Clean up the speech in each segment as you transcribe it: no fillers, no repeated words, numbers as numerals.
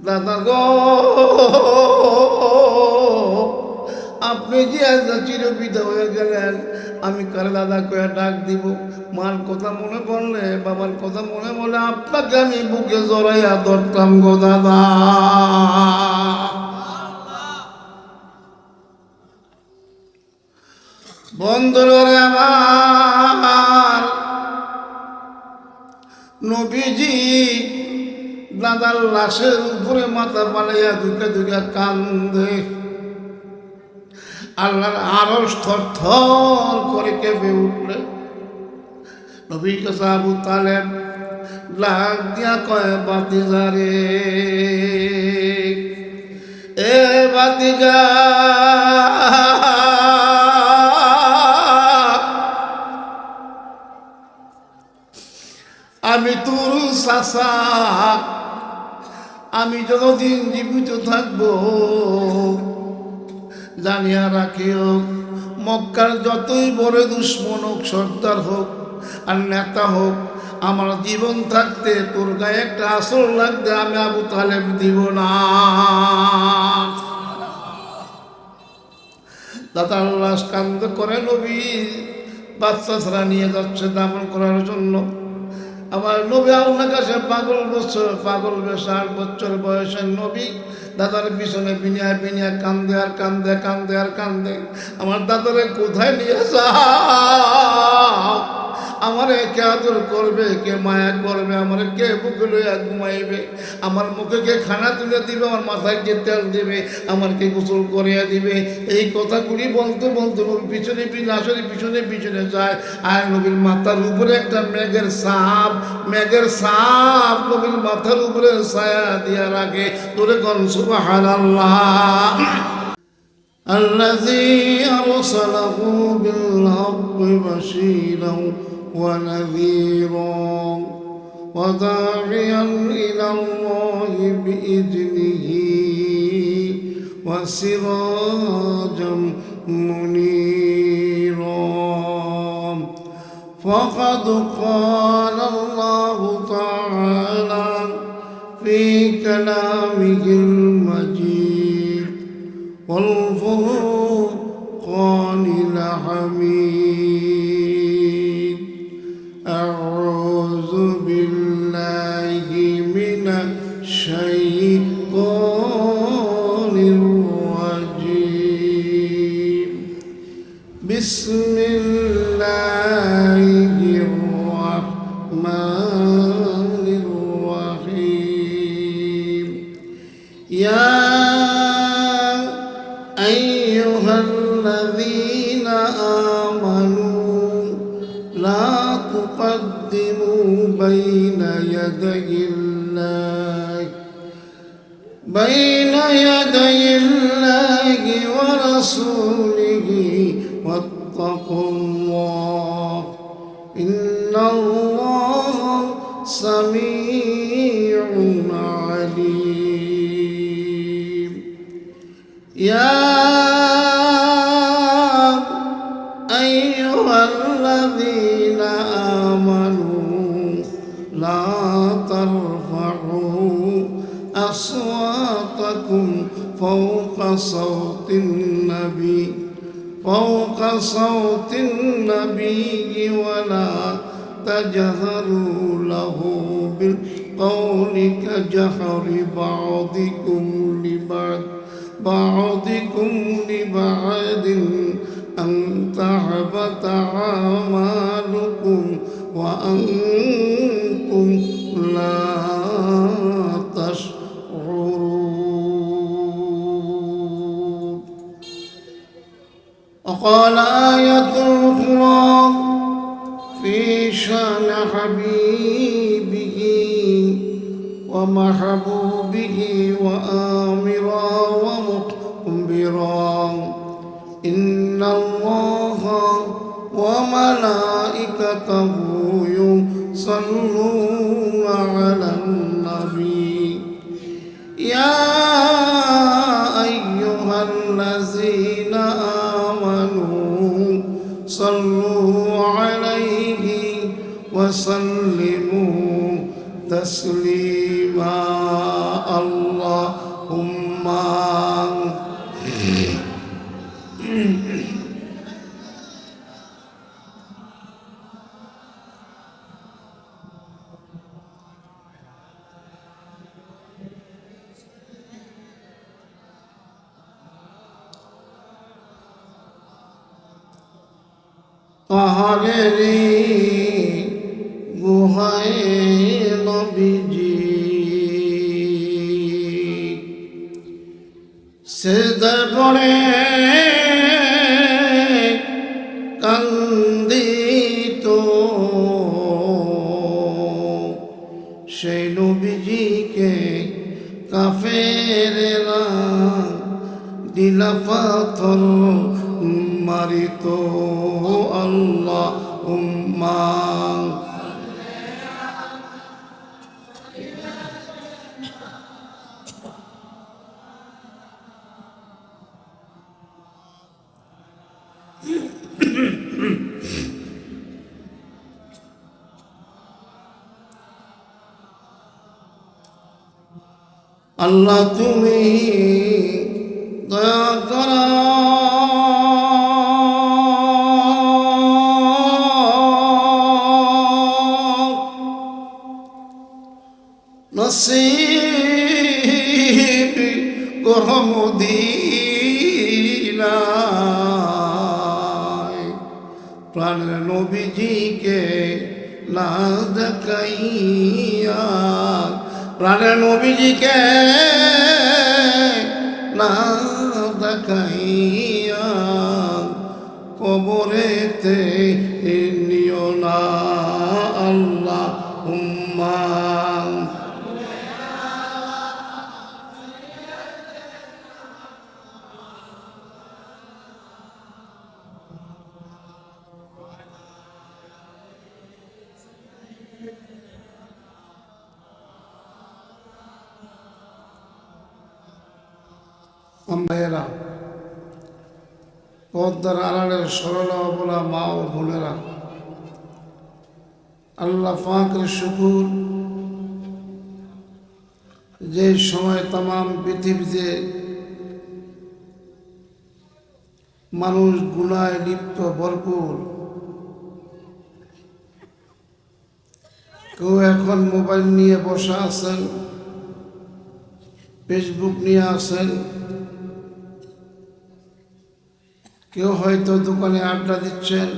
দাদা গো, আপনি যে আজ চিরবিদায় হয়ে গেলেন, আমি কারে দাদা কয়ে ডাক দিব? মার কথা মনে পড়লে, বাবার কথা মনে পড়লে আপনাকে আমি বুকে জড়াইয়া ধরতাম গো দাদা। বন্ধুরে আমার, নবীজি দাদার লাশের উপরে মাথা পালাইয়া দুকে দুকে কান্দে। আল্লাহর আরশ থরথর করে কেঁপে উঠলে। নবীর কাছে আবু তালেব ডাক দিয়া কয়, বাতিজা রে, এ বাতিজা, আমি তোর চাচা, আমি যতদিন জীবিত থাকবো জানিয়া রাখিও, মক্কার যতই বড় দুশ্মন হোক, সর্দার হোক আর নেতা হোক, আমার জীবন থাকতে তোর গায়ে একটা আসর লাগবে আমি আবু তালেব দিব না। দাদার লাশ কান্দ করে নবী বাচ্চা ছাড়া নিয়ে যাচ্ছে দাফন করার জন্য। আমার নবী আল্লাহর কাছে পাগল বছর, পাগল 60 বছর বয়সের নবী দাদার পিছনে বিনিয়া বিনিয়া কান্দে আর কান্দে, কান্দে আর কান্দে। আমার দাদারে কোথায় নিয়ে যাও? আমারে কে আদর করবে, কে মায়া করবে, আমারে কে বুকে লইয়া ঘুমাইবে, আমার মুখে কে খানা তুলে দিবে, আমার মাথায় কে তেল দিবে, আমার কে গোসল করিয়া দিবে? এই কথাগুলি বলতে বলতে নবী পিছনে লাশের পিছনে পিছনে যায়। আর নবীর মাথার উপরে একটা মেঘের সাপ, মেঘের সাপ নবীর মাথার উপরে ছায়া দিয়া রাখে। তোরে কোন সুবহানাল্লাহ। الذي أرسله بالحق بشيرا ونذيرا وداعيا إلى الله بإذنه وسراجا منيرا. فقد قال الله تعالى في كلامه المجيد والفرقان الحميد. أعوذ بالله من الشيطان الرجيم. بسم الله الرحمن الرحيم. يا أيها الذين آمنوا لا تقدموا بين يدي الله ورسوله واتقوا الله إن الله سميع عليم. يا أيها الذين آمنوا لا ترفعوا أصواتكم فوق صوت النبي ولا تجهروا له بالقول كجهر بعضكم لبعض أن تحبط أعمالكم وأنتم لا تشعرون. وقال آية أخرى في شأن حبيبه ومحبوبه وآمرا ومخبرا إن الله وملائكته يصلون على النبي يا أيها الذين آمنوا صلوا عليه وسلموا تسليما. الله পাহাড়েরই গুহায় নবীজি সিজদায় পড়ে কান্দিত সেই নবীজিকে কাফেরেরা দিলা পাথর মারিত আল্লাহুম্মা আল্লাহ তুমি দয়া করো নসিব করো মদিনায় প্রাণের নবীজিকে না দেখাইয়া প্রাণের নবীজিকে না দেখাইয়া কবরেতে নিও না আল্লাহুম্মা ভাইয়েরা, পদ্মার আড়ালের সরলা অবলা মা ও বোনেরা, আল্লাহ পাকের শুকুর যে সময় তামাম পৃথিবীতে মানুষ গুনায় লিপ্ত ভরপুর, কেউ এখন মোবাইল নিয়ে বসা আছেন, ফেসবুক নিয়ে আছেন, কেউ হয়তো দোকানে আড্ডা দিচ্ছেন,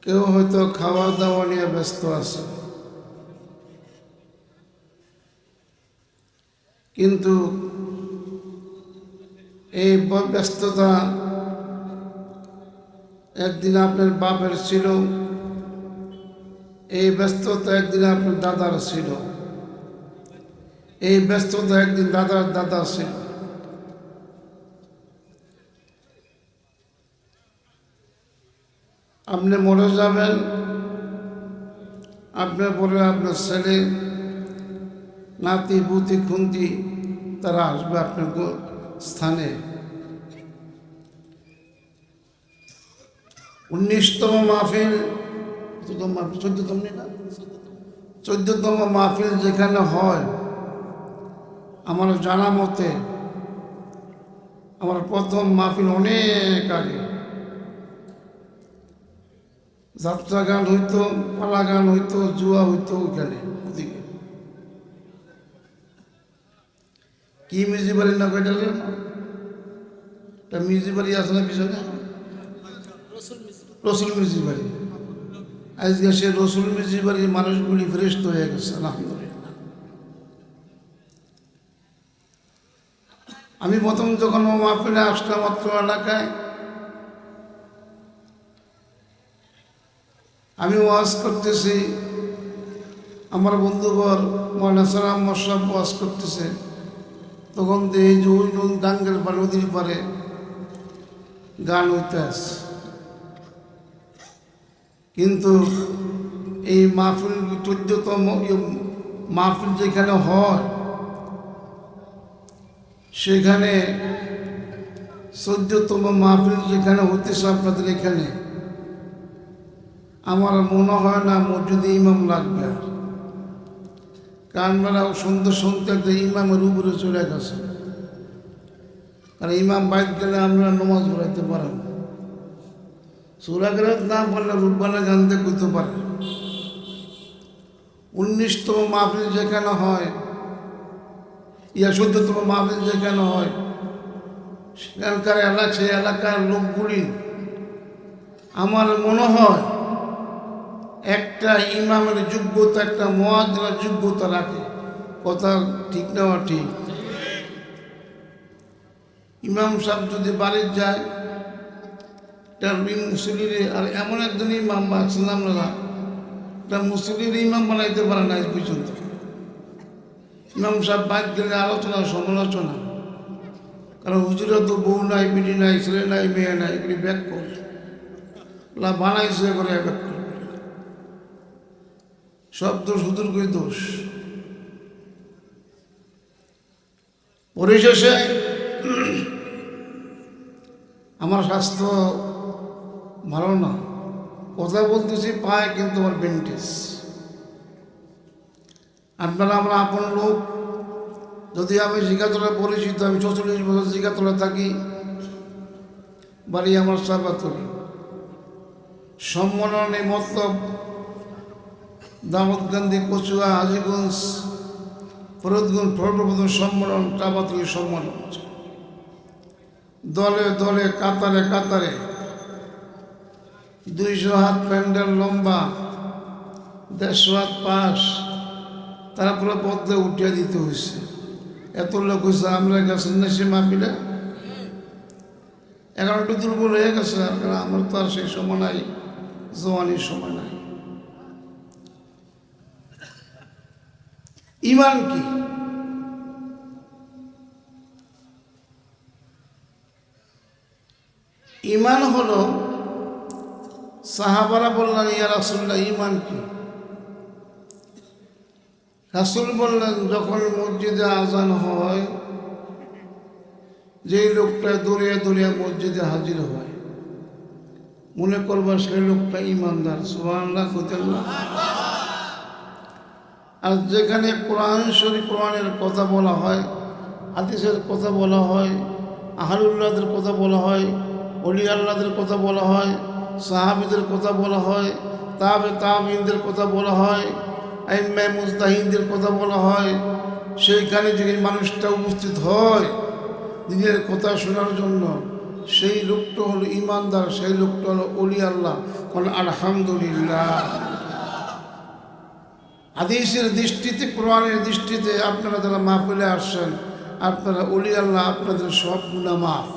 কেউ হয়তো খাওয়া দাওয়া নিয়ে ব্যস্ত আছে। কিন্তু এই ব্যস্ততা একদিন আপনার বাপের ছিল, এই ব্যস্ততা একদিন আপনার দাদার ছিল, এই ব্যস্ততা একদিন দাদার দাদা ছিল। আপনি মরে যাবেন, আপনার পরে আপনার ছেলে নাতি পুতি খুন্তি তারা আসবে আপনার স্থানে। 19তম মাহফিল, 14তম মাহফিল যেখানে হয়, আমার জানা মতে আমার প্রথম মাহফিল অনেক আগে যাত্রা গান হইতো, পালা গান হইতো, জুয়া হইতো ওইখানে ওদিকে। কি মিউজিক বাড়ি না কয়টা মিউজিক বাড়ি আছে না পিছনে, রসুল মিউজিক বাড়ি। আজকে সে রসুল মিউজিক বাড়ির মানুষগুলি ফ্রেস্ট হয়ে গেছে আলহামদুলিল্লাহ। আমি প্রথম যখন মাহফিলে আসলাম অত্র এলাকায়, আমি ওয়াজ করতেছি, আমার বন্ধুবর মৌলানা সালাম মোশাররফ ওয়াজ করতেছে, তখন এই যে ওই গাঙ্গের পারে নদীর পারে গান হইতে আসে। কিন্তু এই মাহফিল 14তম মাহফিল যেখানে হয়, সেখানে 14তম মাহফিল যেখানে হইতেছে আপনাদের এখানে, আমার মনে হয় না মসজিদে ইমাম লাগবে আর, কারণ শুনতে শুনতে একটা ইমামের উপরে চলে গেছে। কারণ ইমাম বাইক গেলে আমরা নমাজ পড়াইতে পারেন, সূরা কেরাত না পারলে রূপবানা গানতে করতে পারে। 19তম মাহফিল যেখানে হয়, 14তম মাহফিল যেখানে হয়, সেখানকার সেই এলাকার লোকগুলি আমার মনে হয় একটা ইমামের যোগ্যতা একটা মুয়াজ্জিনের যোগ্যতা রাখে। কথা ঠিক না ঠিক? ইমাম সাহেব যদি বাড়ি যায় একটা মুসলির, আর এমন একজন ইমাম বাঁচলাম না, একটা মুসলির ইমাম বানাইতে পারে না আজ পর্যন্ত। ইমাম সাহেব বাদ গেলে আলোচনা সমালোচনা, কারণ হুজুরে তো বউ নাই, বিড়ি নাই, ছেলে নাই, মেয়ে নাই, এগুলি ব্যাক করে বানাইছে করে ব্যাক করে, সব দোষ হুজুর করে দোষ। পরিশেষে আমার স্বাস্থ্য ভালো না, কথা বলতেছি পায় কিন্তু আমার বেন্টেজ। আপনারা আমরা আপন লোক, যদি আমি জিগাতলা পরিচিত, আমি ৪৪ বছর জিগাতলা থাকি, বাড়ি আমার সাবাতলি। সম্মেলনে মতলব দামোদকান্দি, কচুয়া, হাজীগঞ্জ, ফরিদগঞ্জ, ফরপ্রবর্তন সম্মেলন, চাপাতলি সম্মেলন, দলে দলে কাতারে কাতারে ২০০ হাত প্যান্ডেল লম্বা, ১৫০ হাত পাশ, তারপরে পদ্মে উঠিয়ে দিতে হয়েছে। এত লোক হয়েছে, আমরা গেছেন না সে মাহফিলে। এখন একটু দুর্বল হয়ে গেছে, কারণ আমার তো আর সেই সময় নাই, জওয়ানির সময় নাই। ঈমান কি? ঈমান হলো, সাহাবারা বললেন ইয়া রাসূলুল্লাহ ঈমান কি? রাসূল বললেন, যখন মসজিদে আজান হয়, যেই লোকটা দৌড়িয়ে দৌড়িয়ে মসজিদে হাজির হয়, মনে করবা সেই লোকটা ঈমানদার। সুবহানাল্লাহ কইতেন না? আর যেখানে কোরআন শরীফ, কোরআনের কথা বলা হয়, হাদিসের কথা বলা হয়, আহলুল্লাহদের কথা বলা হয়, ওলি আল্লাহদের কথা বলা হয়, সাহাবীদের কথা বলা হয়, তাবেঈনদের কথা বলা হয়, আইম্মায়ে মুজতাহিদদের কথা বলা হয়, সেইখানে যদি মানুষটা উপস্থিত হয় দিনের কথা শোনার জন্য, সেই লোকটা হলো ঈমানদার, সেই লোকটা হলো ওলি আল্লাহ। আলহামদুলিল্লাহ। হাদিসের দৃষ্টিতে, কোরআনের দৃষ্টিতে আপনারা যারা মাহফিলে আসছেন, আপনারা ওলি আল্লাহ, আপনাদের সব গুনাহ মাফ।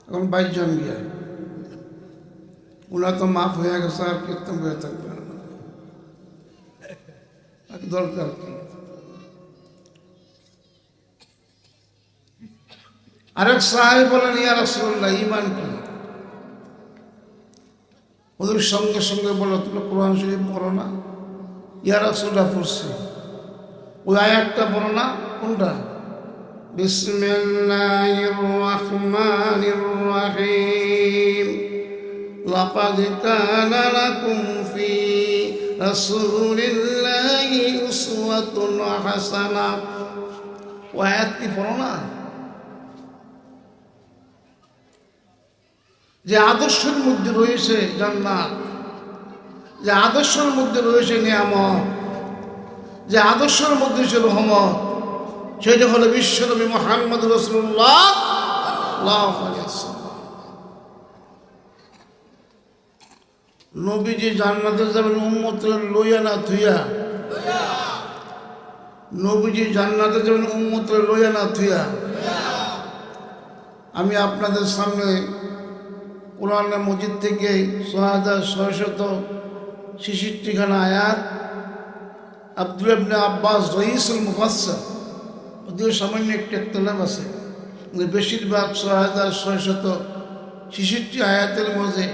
এখন 22 জন গিয়া ওনার তো মাফ হয়ে গেছে, আর কীর্তন হয়ে থাকবে না, দরকার কি? আরেক সাহাবী বলেন, ইয়া রাসূলুল্লাহ ঈমান কি? ওদের সঙ্গে সঙ্গে বলো, তুমি কোরআন শরীফ পড়ো না? ইয়া রাসূলুল্লাহ পড়ছি। ওই আয়াতটা পড়ো না? কোনটা? বিসমিল্লাহির রাহমানির রাহিম, লাকাদ কানা লাকুম ফি রাসূলিল্লাহি উসওয়াতুন হাসানাহ। ওই আয়াত কি পড়ো না? যে আদর্শের মধ্যে রয়েছে জান্নাত, যে আদর্শের মধ্যে রয়েছে নিয়ামত, যে আদর্শের মধ্যে ছিল রহমত, সেটা হলো বিশ্বনবী মুহাম্মদ রাসূলুল্লাহ সাল্লাল্লাহু আলাইহি ওয়াসাল্লাম। নবীজি জান্নাতে যাবেন উম্মতের লইয়া না থুইয়া? নবীজি জান্নাতে যাবেন উম্মতের লইয়া না থুইয়া? আমি আপনাদের সামনে কোরআনের মজিদ থেকে ৬৬৬৬খানা আয়াত, আব্দুল্লাহ ইবনে আব্বাস রঈসুল মুফাসসির, ওদের সামান্য একটু ইখতিলাফ আছে, বেশিরভাগ ৬৬৬৬ আয়াতের মধ্যে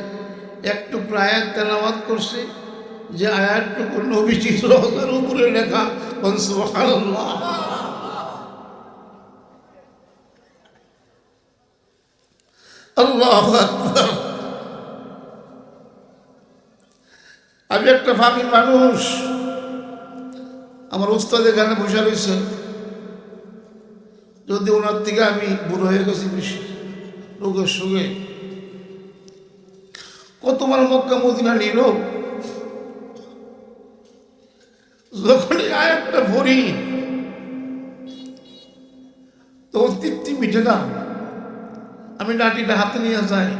একটু আয়াত তেলাওয়াত করছে, যে আয়াতটুকু নবীজির রওজার উপরে লেখা। সুবহানাল্লাহ। আল্লাহু আকবার। আমি একটা ফাঁকি মানুষ, আমার উস্তাদ এখানে বসে রয়েছে, যদি ওনার থেকে আমি বুড়ো হয়ে গেছি বেশি, রোগে সুগে, কতবার মক্কা মদিনা নিল, যখন এই আয়াতটা পড়ি তখন তৃপ্তি মিটে না। আমি লাঠিটা হাতে নিয়ে যাই,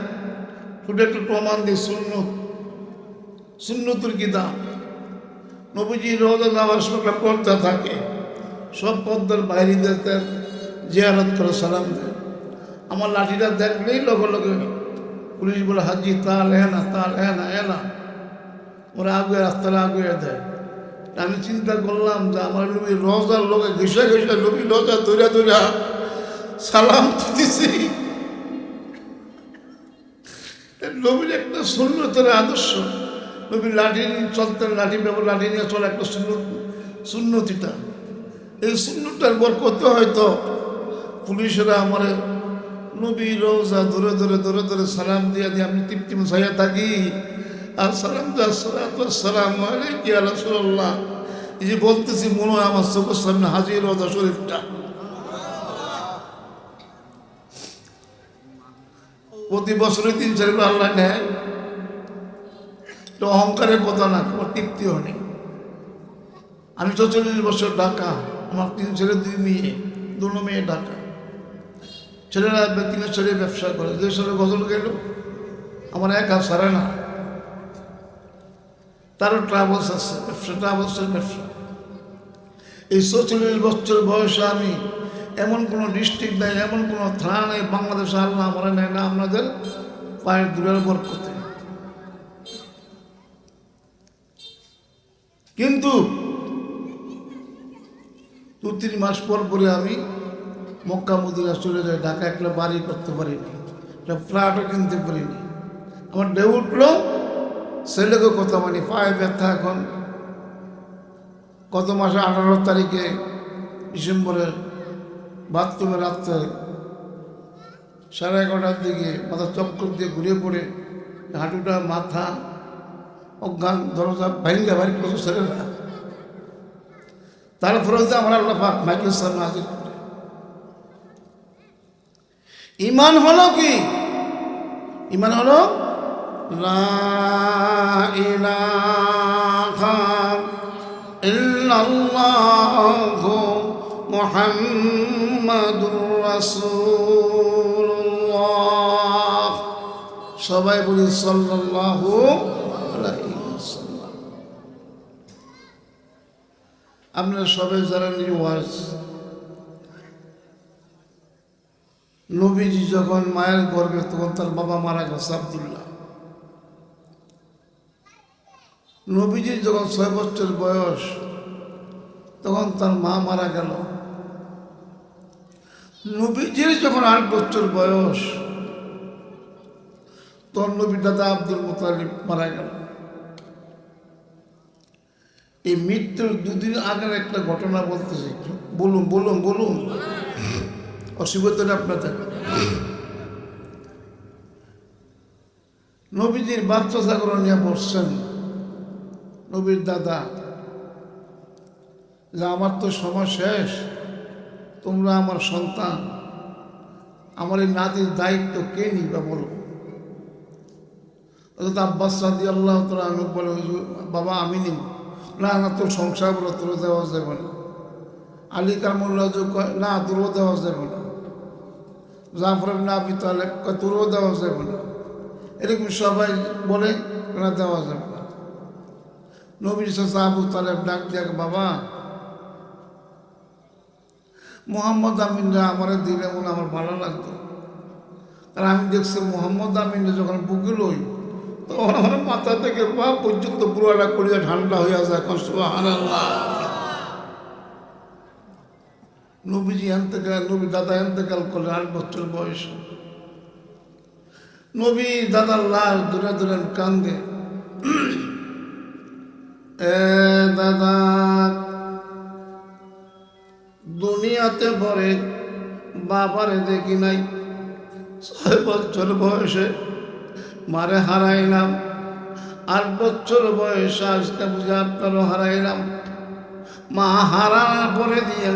ওটা একটু প্রমাণ দিই। সুন্নতুল কিতাব, নবীজি রোজা যাওয়ার সময় পর্দা থাকে, সব পর্দার বাইরে দেখতেন, জিয়ারত করে সালাম দেয়। আমার লাঠিটা দেখলেই লগে লগে পুলিশ বলে হাজি তাল এনা তাল এনা এনা, ওরা আগুয়ে রাস্তাটা আগুয়ে দেয়। আমি চিন্তা করলাম যে আমার নবী রোজার লোকে ঘেসে ঘেসে নবী রোজা ধৈরা ধৈরা সালাম দিতেছি। নবীর একটা সুন্নতের আদর্শ, নবীর লাঠি চলতেন, লাঠি ব্যবহার লাঠি নিয়ে চলে একটা সুন্নতিটা। এই সুন্নতটার বরকতে হয়তো পুলিশেরা আমার নবী রোজা ধরে ধরে ধরে ধরে সালাম দিয়ে দিয়ে আমি তৃপ্তি মশাইয়া থাকি। আর সালাম সালাম আলাইকুম ইয়া রাসূলুল্লাহ, এই যে বলতেছি মনে হয় আমার চোখের সামনে হাজির রোজা শরীফটা। প্রতি বছরে 3-4 বার আল্লাহ নেয়, তো অহংকারের কথা না, তোমার তৃপ্তিও নেই। আমি 44 বছর ঢাকা, আমার 3 ছেলে 2 মেয়ে, 2 মেয়ে ঢাকা। ছেলেরা 3 ছেলে ব্যবসা করে, 2 ছেলে গজল গেল, আমার এক হাত সারে না। তারও ট্রাভেলস আছে, ব্যবসা, ট্রাভেলসের ব্যবসা। এই 44 বছর বয়সে আমি এমন কোনো ডিস্ট্রিক্ট নেই, এমন কোনো থানা নেই বাংলাদেশে আল্লাহ আমরা নেয় না আপনাদের পায়ের দূরের বরকতে। কিন্তু 2-3 মাস পর পরে আমি মক্কা মদিনা চলে যাই। ঢাকা একটা বাড়ি করতে পারিনি, একটা ফ্ল্যাটও কিনতে পারিনি। আমার ঢেউ উঠলো, ছেলেকে কথা মানি, পায়ে ব্যথা। এখন গত মাসে 18 তারিখে ডিসেম্বরের বাথরুমে রাত্রে 11:30টার দিকে মাথা চক্কর দিয়ে ঘুরে পড়ে হাঁটুটা মাথা অজ্ঞান, দরজা ভাঙ্গা বাড়ি করছে ছেলেরা। তারপরে আমার আল্লাহ পাক মাইকেল সামনে হাজির করে। ইমান হলো কি? ইমান হলো লা ইলাহা ইল্লাল্লাহু মুহাম্মাদুর রাসূলুল্লাহ। সবাই বলি সাল্লাল্লাহু আলাইহি ওয়াসাল্লাম। আপনারা সবাই জানেন ওয়াজ, নবীজি যখন মায়ের গর্ভে, তখন তার বাবা মারা গেছে আব্দুল্লাহ। নবীজির যখন 6 বছর বয়স, তখন তার মা মারা গেল। নবীজির যখন 8 বছর বয়স, তখন নবীর দাদা আব্দুল মুতালিব মারা গেল। এই মৃত্যুর 2 দিন আগের একটা ঘটনা বলতেছি, বলুন বলুন বলুন, অসুবিধা নেই আপনাদের। নবীজির বাচ্চা ছাগল নিয়ে বসছেন নবীর দাদা, যে আমার তো সময় শেষ, তোমরা আমার সন্তান, আমার এই নাতির দায়িত্ব কে নিবা বলো। আব্বাস রাদিয়াল্লাহু তাআলা আমি বলে, বাবা আমি নিব না। না, তোর সংসার বলে তোর দেওয়া যাবে না। আলী কারমুল্লাহ কয় না, তোরও দেওয়া যাবে না। জাফর ইবনে আবি তালেব কয় তোরও দেওয়া যাবে না। এরকম সবাই বলে না, দেওয়া যাবে না। নবীর চাচা আবু তালেব ডাক দিয়ে, বাবা মোহাম্মদ আমিনরা আমার দিলে মনে আমার ভালো লাগতো। কারণ আমি দেখছি মোহাম্মদ আমিনরা যখন বুকে লই, তখন আমার মাথা থেকে পা পর্যন্ত পুরোটা করিয়া ঠান্ডা হইয়া যায়। সুবহানাল্লাহ। নবীজি এন্তেকাল, নবীর দাদা এন্তেকাল করলেন 8 বছর বয়স। নবী দাদার লাশ দূরে দূরে কান্দে, এ দাদা দুনিয়াতে পরে বাবারে দেখি নাই। 6 বছর বয়সে মারে হারাইলাম, 8 বছর বয়সে আজকে বুঝে আপনারও হারাইলাম। মা হারানোর পরে দিয়ে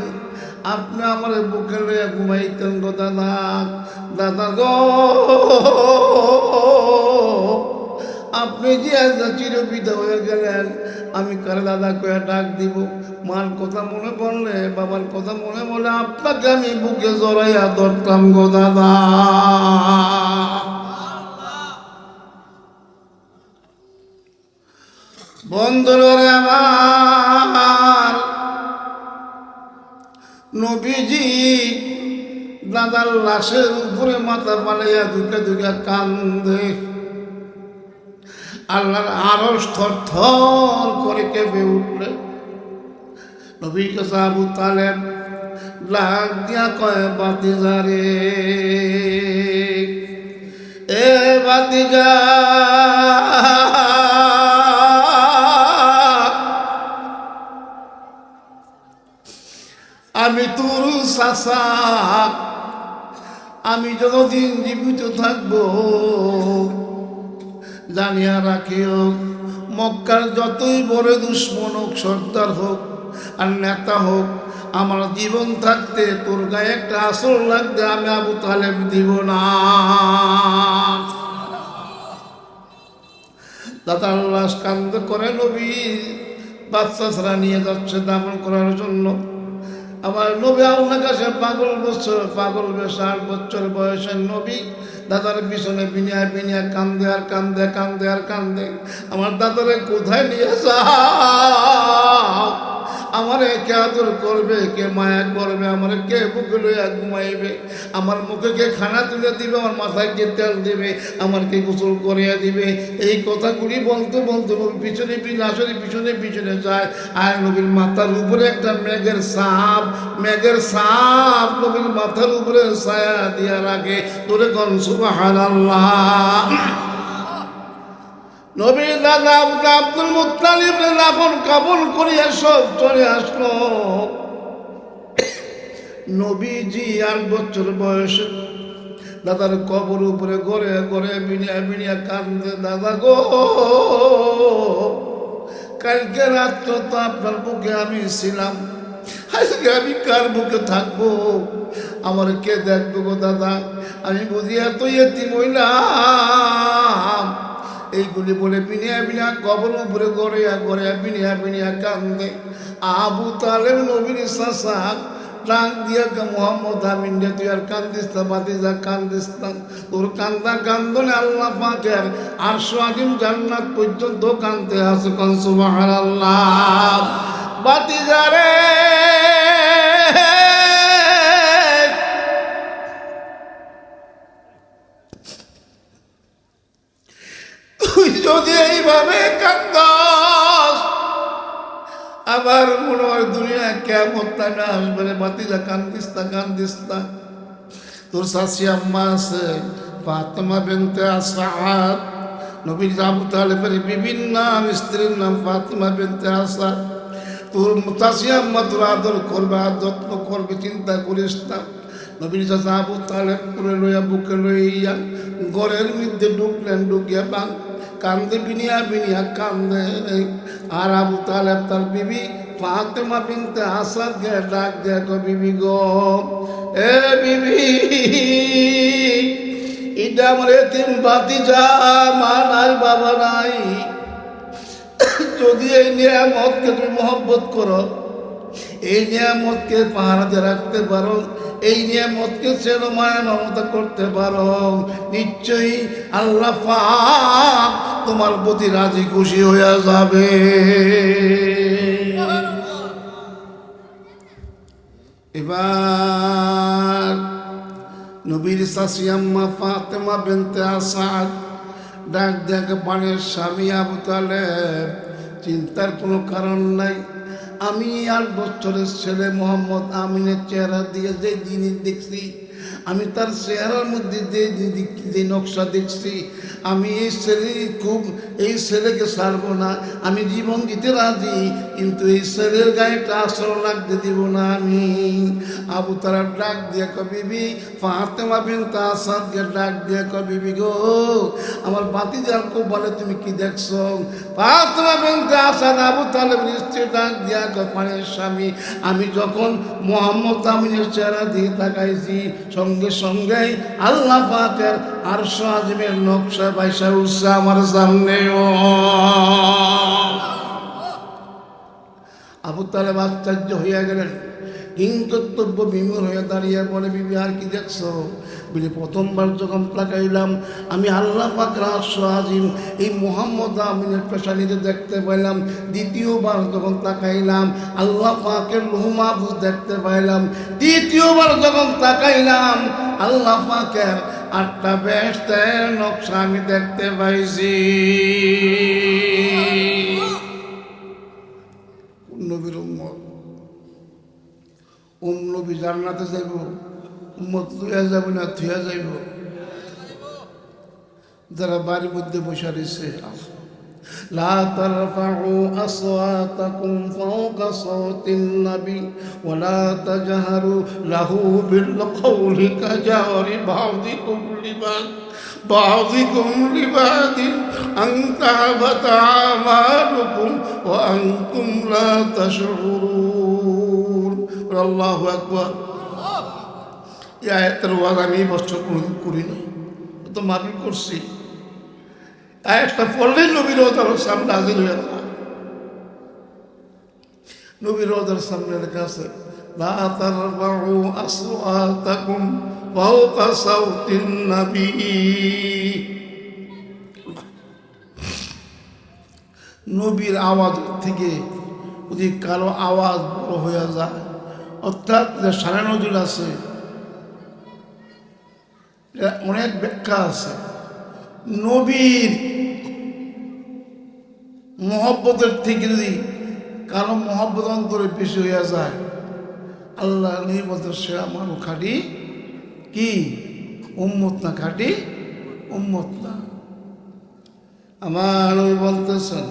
আপনি আমার বুকে লইয়া ঘুমাইতেন গো দাদা। দাদা গো, আপনি যে চিরবিদা হয়ে গেলেন, আমি কারে দাদা কয়ে ডাক দিব। মার কথা মনে পড়লে, বাবার কথা মনে পড়লে আপনাকে আমি বুকে জড়াইয়া ধরতাম গো দাদা। বন্ধুরে আমার নবীজি দাদার লাশের উপরে মাথা পালাইয়া দুকে দুকে কান্দে। আল্লাহর আরশ থরথর করে কেঁপে উঠলে। নবী কাছে আবু তালেব ডাক দিয়া কয়, বাতিজা রে, এ বাতিজা, আমি তোর চাচা, আমি যতদিন জীবিত থাকবো জানিয়া রাখিও, মক্কার যতই বড় দুশ্মন হোক, সর্দার হোক আর নেতা হোক, আমার জীবন থাকতে তোর গায়ে একটা আসর লাগবে আমি আবু তালেব দিব না। দাদার লাশ কান্দ করে নবী বাচ্চা ছাড়া নিয়ে যাচ্ছে দাফন করার জন্য। আমার নবী আল্লাহ কাছে পাগল বেশ 8 বছর বয়সের নবী দাদার পিছনে বিনিয়া বিনিয়া কান্দে আর কান্দে, কান্দে আর কান্দে। আমার দাদারে কোথায় নিয়ে যাও? আমারে কে আদর করবে, কে মায়া করবে, আমার কে বুকে লইয়া ঘুমাইবে, আমার মুখে কে খানা তুলে দিবে, আমার মাথায় কে তেল দিবে, আমার কে গোসল করিয়া দিবে। এই কথাগুলি বলতে বলতে নবী পিছনে আসলে পিছনে পিছনে যায়। আর নবীর মাথার উপরে একটা মেঘের সাপ নবীর মাথার উপরে ছায়া দিয়া রাখে। তোরে কোন সুবহানাল্লাহ। নবীর দাদা আব্দুল মুত্তালিব দাফন কাফন করিয়া সব চলে আসলো। নবীজি 8 বছর বয়সে দাদার কবর উপরে গড়ে গড়ে বিনিয়া বিনিয়া কান্দে, দাদা গো, কালকে রাত্র তো আপনার বুকে আমি ছিলাম, আজকে আমি কার বুকে থাকবো? আমার কে দেখবো গো দাদা? আমি বুঝি এত এতিম হইলাম। এইগুলি বলে বিনিয়া বিনিয়া কবর উপরে গড়িয়া গড়িয়া বিনিয়া বিনিয়া কান্দে। আবু তালেব নবীর চাচা ডাক দিয়া মোহাম্মদ আমিন রে, তুই আর কান্দিস না বাতিজা, কান্দিস না। তোর কান্দা কান্দনে আল্লাহ পাকের আরশ আজিম জান্নাত পর্যন্ত কান্দতে আছে। কোন সুবহানাল্লাহ। বাতিজা রে, তুই যদি এইভাবে কান্দাস আবার মনে হয় দুনিয়া কিয়ামত না আসবে রে। বাতিজা কান্দিস না, কান্দিস না। তোর শাশি আম্মা আছে ফাতেমা বিনতে আসাদ, নবীর আবু তালেবের বিবির নাম, স্ত্রীর নাম ফাতেমা বিনতে আসাদ। তোর শাশি আম্মা তোর আদর করবে, আর যত্ন করবে, চিন্তা করিস না। নবীর চাচা আবু তালেব করে লইয়া বুকে লইয়া ঘরের মধ্যে ঢুকলেন। ঢুকিয়া বাং কান্দে বিনিয়া বিনিয়া কান্দে। আর আবু তালেব তার বিবি ফাতেমা বিনতে আসাদ গে ডাক দেখো, বিবি গো, এ বিবি, এটা আমার এতিম ভাতিজা, মা নাই বাবা নাই। যদি এই নিয়ামতকে তুমি মহব্বত করো, এই নিয়ামতকে পাহারা দিয়ে রাখতে পারো, এই নিয়ামতকে ছেড়ে মায়া মমতা করতে পারো, নিশ্চয়ই আল্লাহ পাক তোমার প্রতি রাজি খুশি হয়ে যাবে। এবার নবীর শাশি আম্মা ফাতেমা বিনতে আসাদ ডাক দেখে, পানের স্বামী আবু তালেব, চিন্তার কোনো কারণ নাই। আমি 8 বছরের ছেলে মোহাম্মদ আমিনের চেহারা দিয়ে যে জিনিস দেখছি, আমি তার চেহারার মধ্যে যে নকশা দেখছি, আমি এই ছেলেকে ছাড়বো না। আমি জীবন দিতে রাজি, কিন্তু এই ছেলের গায়ে একটা আসর লাগতে দিব না আমি। আবু তালেব ডাক দিয়ে কয়, বিবি ফাতেমা বিনতে আসাদকে ডাক দিয়ে কয়, বিবি গো, আমার ভাতিজার বলে তুমি কি দেখছো? ফাতেমা বিনতে আসাদ আবু তালেবের স্ত্রী ডাক দিয়া কয়, পানের স্বামী, আমি যখন মোহাম্মদ আমিনের চেহারা দিয়ে তাকাইছি, সঙ্গে সঙ্গে আল্লাহ পাকের আরশ আজিমের নকশা বাইসা উঠছে আমার সামনে। আবু তালেব আশ্চর্য হইয়া গেলেন। কিংকর্তব্য বিমূঢ় হয়ে দাঁড়িয়ে বলে, বিবি আর কি দেখছো? বলে, প্রথমবার যখন তাকাইলাম আমি আল্লাহ পাক রাস আজিম এই মুহাম্মদ আমিনের পেশানিতে দেখতে পাইলাম। দ্বিতীয়বার যখন তাকাইলাম আল্লাহ পাকের লৌহ মাহফুজ দেখতে পাইলাম। তৃতীয়বার যখন তাকাইলাম আল্লাহ পাকের 8টা বেহেশতের নকশা আমি দেখতে পাইছি। নবীর উম্মত, নবী জান্নাতে যাইব, উম্মত থুয়া যাব না থুয়া যাইব? যারা বাড়ির মধ্যে বসে রয়েছে, লা তারফাউ আসওয়াতাকুম ফাওকা সাওতিন নবী ওয়া লা তাজহারু লাহু বিল কওলি কাজারি বাযিকুম লিবাদিন আন তাহবাতা আমালুকুম ওয়া আনতুম লা তাশউরুন। আল্লাহু আকবার। এই আয়াতের ওয়াজ আমি বছর কোনোদিন করি না, তো মাহফিল করছি। আয়াতটা পড়লেই নবীর রওজার সামনে হাজির হয়ে যায়। নবীর রওজার সামনে লেখা আছে, লা তারফাউ আসওয়াতাকুম ফাওকা সাওতিন নবী। নবীর আওয়াজ থেকে যদি কারো আওয়াজ বড় হয়ে যায়, অর্থাৎ যে সারা নজরুল আছে, অনেক ব্যাখ্যা আছে। নবীর মহব্বতের থেকে যদি কারো মহব্বত অন্তরে বেশি হইয়া যায়, আল্লাহ নবী বলতে সে আমার খাঁটি কি উম্মত না, খাঁটি উম্মত না। আমার নবী বলতেছেন,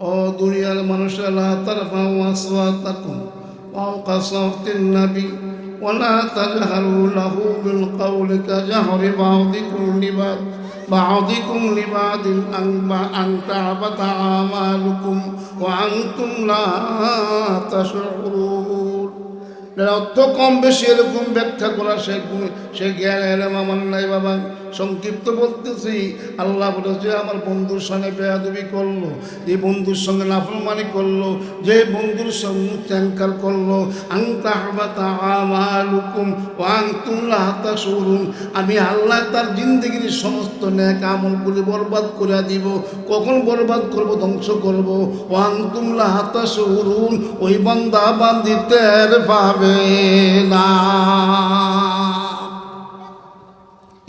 ও দুনিয়ার মানুষেরা, লা তারফাউ আসওয়াতাকুম ফাওকা সাওতিন নবী ওয়া লা তাজহারু লাহু বিল কওলি কাজহরি বা'দিকুম লিবাদিন আন তাহবাতা আমালুকুম ওয়া আনতুম লা তাশউরুন। অর্থ কম বেশি এরকম ব্যাখ্যা করা সে জ্ঞান এলাম আমার নাই বাবা। সংক্ষিপ্ত বলতেছি, আল্লাহ বলেছে আমার বন্ধুর সঙ্গে বেয়াদবি করলো, যে বন্ধুর সঙ্গে নাফরমানি করলো, যে বন্ধুর সঙ্গে চ্যাংকার করলো, আনতাহবাতা আমালুকুম ওয়া আনতুম লা তাশউরুন, আমি আল্লাহ তার জিন্দেগির সমস্ত নেক আমলগুলি বরবাদ করে দিব। কখন বরবাদ করব? ধ্বংস করব। ওয়া আনতুম লা তাশউরুন, ওই বান্দা বান্দি টের পাবে না।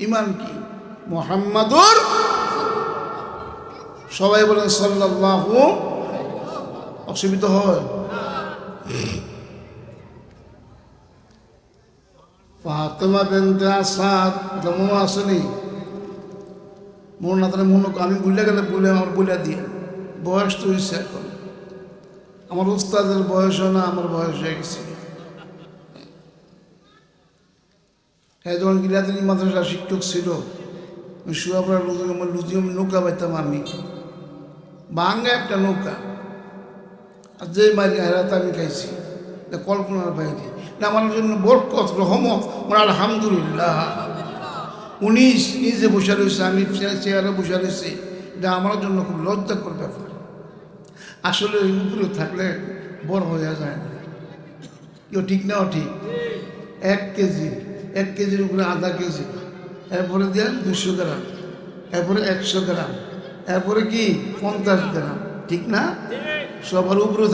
ইমান কি? মুহাম্মাদুর, সবাই বলেন সাল্লাল্লাহু। অসুবিধা হয়? ফাতেমা বিনতে আসাদ, মনে আসেনি? মনে না তাহলে মনে, আমি ভুলে গেলে বলে আমার বলে দিয়ে, বয়স তো হয়েছে এখন, আমার উস্তাদের বয়সও না, আমার বয়স হয়ে গেছে। হ্যাঁ, যখন গিলাদিনী মাদ্রাসা শিক্ষক ছিল, সুয়াপড়া লুজিয়াম নৌকা পাইতাম আমি, ভাঙ্গা একটা নৌকা, আর যে মারি হেরাতে আমি খাইছি, কল্পনার বাইরে। না, আমার জন্য বরকত রহমত, মানে আলহামদুলিল্লাহ। উনি নিজে বসে রয়েছে, আমি চেয়ারে বসে রয়েছি, এটা আমার জন্য খুব লজ্জাকর ব্যাপার। আসলে উপরে থাকলে বড় হয়ে যায় না, কেউ ঠিক না ঠিক। 1 কেজির উপরে আধা কেজি, এরপরে দেন 200 গ্রাম, এরপরে 100 গ্রাম, এরপরে কি 50 গ্রাম, ঠিক না? সবার উপরে